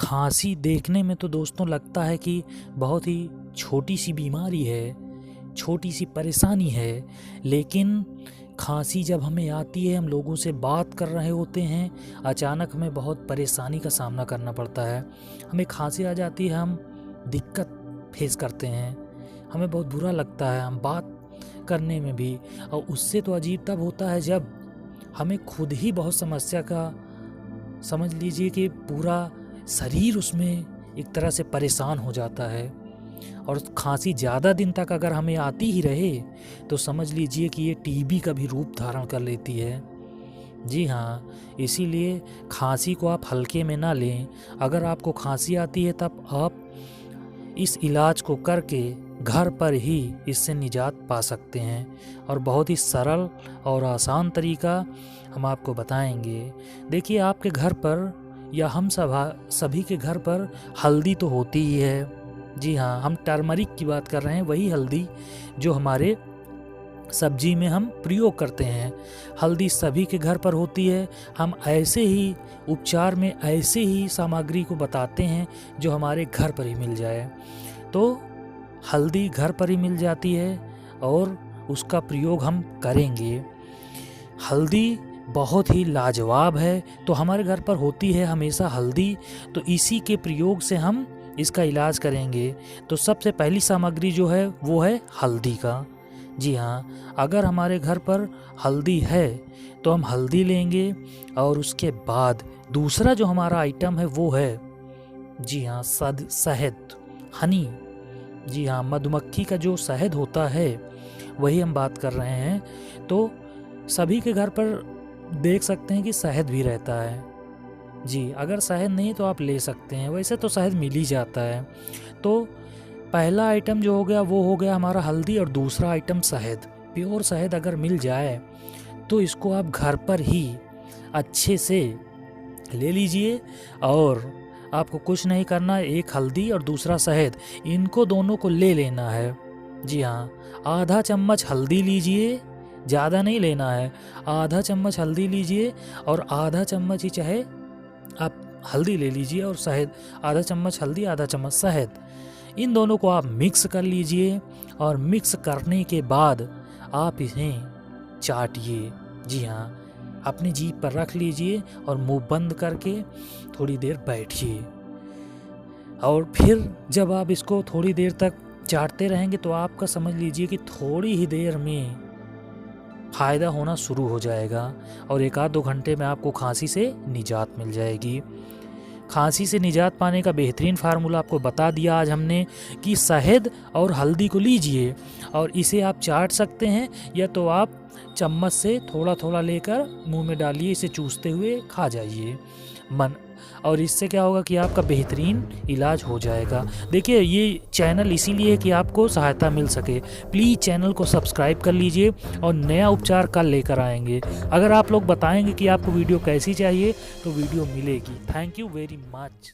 खांसी देखने में तो दोस्तों लगता है कि बहुत ही छोटी सी बीमारी है, छोटी सी परेशानी है, लेकिन खांसी जब हमें आती है, हम लोगों से बात कर रहे होते हैं, अचानक हमें बहुत परेशानी का सामना करना पड़ता है। हमें खांसी आ जाती है, हम दिक्कत फेस करते हैं, हमें बहुत बुरा लगता है, हम बात करने में भी। और उससे तो अजीब तब होता है जब हमें खुद ही बहुत समस्या का, समझ लीजिए कि पूरा शरीर उसमें एक तरह से परेशान हो जाता है। और खांसी ज़्यादा दिन तक अगर हमें आती ही रहे तो समझ लीजिए कि ये टीबी का भी रूप धारण कर लेती है। जी हाँ, इसीलिए खांसी को आप हल्के में ना लें। अगर आपको खांसी आती है तब आप इस इलाज को करके घर पर ही इससे निजात पा सकते हैं। और बहुत ही सरल और आसान तरीका हम आपको बताएंगे। देखिए, आपके घर पर या हम सभी के घर पर हल्दी तो होती ही है। जी हाँ, हम टर्मरिक की बात कर रहे हैं, वही हल्दी जो हमारे सब्जी में हम प्रयोग करते हैं। हल्दी सभी के घर पर होती है। हम ऐसे ही उपचार में ऐसे ही सामग्री को बताते हैं जो हमारे घर पर ही मिल जाए। तो हल्दी घर पर ही मिल जाती है और उसका प्रयोग हम करेंगे। हल्दी बहुत ही लाजवाब है, तो हमारे घर पर होती है हमेशा हल्दी, तो इसी के प्रयोग से हम इसका इलाज करेंगे। तो सबसे पहली सामग्री जो है वो है हल्दी का। जी हाँ, अगर हमारे घर पर हल्दी है तो हम हल्दी लेंगे। और उसके बाद दूसरा जो हमारा आइटम है वो है, जी हाँ, शहद, हनी। जी हाँ, मधुमक्खी का जो शहद होता है वही हम बात कर रहे हैं। तो सभी के घर पर देख सकते हैं कि शहद भी रहता है। जी, अगर शहद नहीं तो आप ले सकते हैं, वैसे तो शहद मिल ही जाता है। तो पहला आइटम जो हो गया वो हो गया हमारा हल्दी, और दूसरा आइटम शहद। प्योर शहद अगर मिल जाए तो इसको आप घर पर ही अच्छे से ले लीजिए। और आपको कुछ नहीं करना, एक हल्दी और दूसरा शहद, इनको दोनों को ले लेना है। जी हाँ, आधा चम्मच हल्दी लीजिए, ज़्यादा नहीं लेना है। आधा चम्मच हल्दी लीजिए और आधा चम्मच ही चाहे आप हल्दी ले लीजिए और शहद, आधा चम्मच हल्दी आधा चम्मच शहद, इन दोनों को आप मिक्स कर लीजिए। और मिक्स करने के बाद आप इन्हें चाटिए। जी हाँ, अपनी जीभ पर रख लीजिए और मुंह बंद करके थोड़ी देर बैठिए। और फिर जब आप इसको थोड़ी देर तक चाटते रहेंगे तो आपका समझ लीजिए कि थोड़ी ही देर में फ़ायदा होना शुरू हो जाएगा और 1-2 घंटे में आपको खांसी से निजात मिल जाएगी। खांसी से निजात पाने का बेहतरीन फार्मूला आपको बता दिया आज हमने कि शहद और हल्दी को लीजिए और इसे आप चाट सकते हैं, या तो आप चम्मच से थोड़ा थोड़ा लेकर मुंह में डालिए, इसे चूसते हुए खा जाइए और इससे क्या होगा कि आपका बेहतरीन इलाज हो जाएगा। देखिए, ये चैनल इसीलिए है कि आपको सहायता मिल सके। प्लीज़ चैनल को सब्सक्राइब कर लीजिए और नया उपचार कल लेकर आएंगे। अगर आप लोग बताएंगे कि आपको वीडियो कैसी चाहिए तो वीडियो मिलेगी। Thank you very much.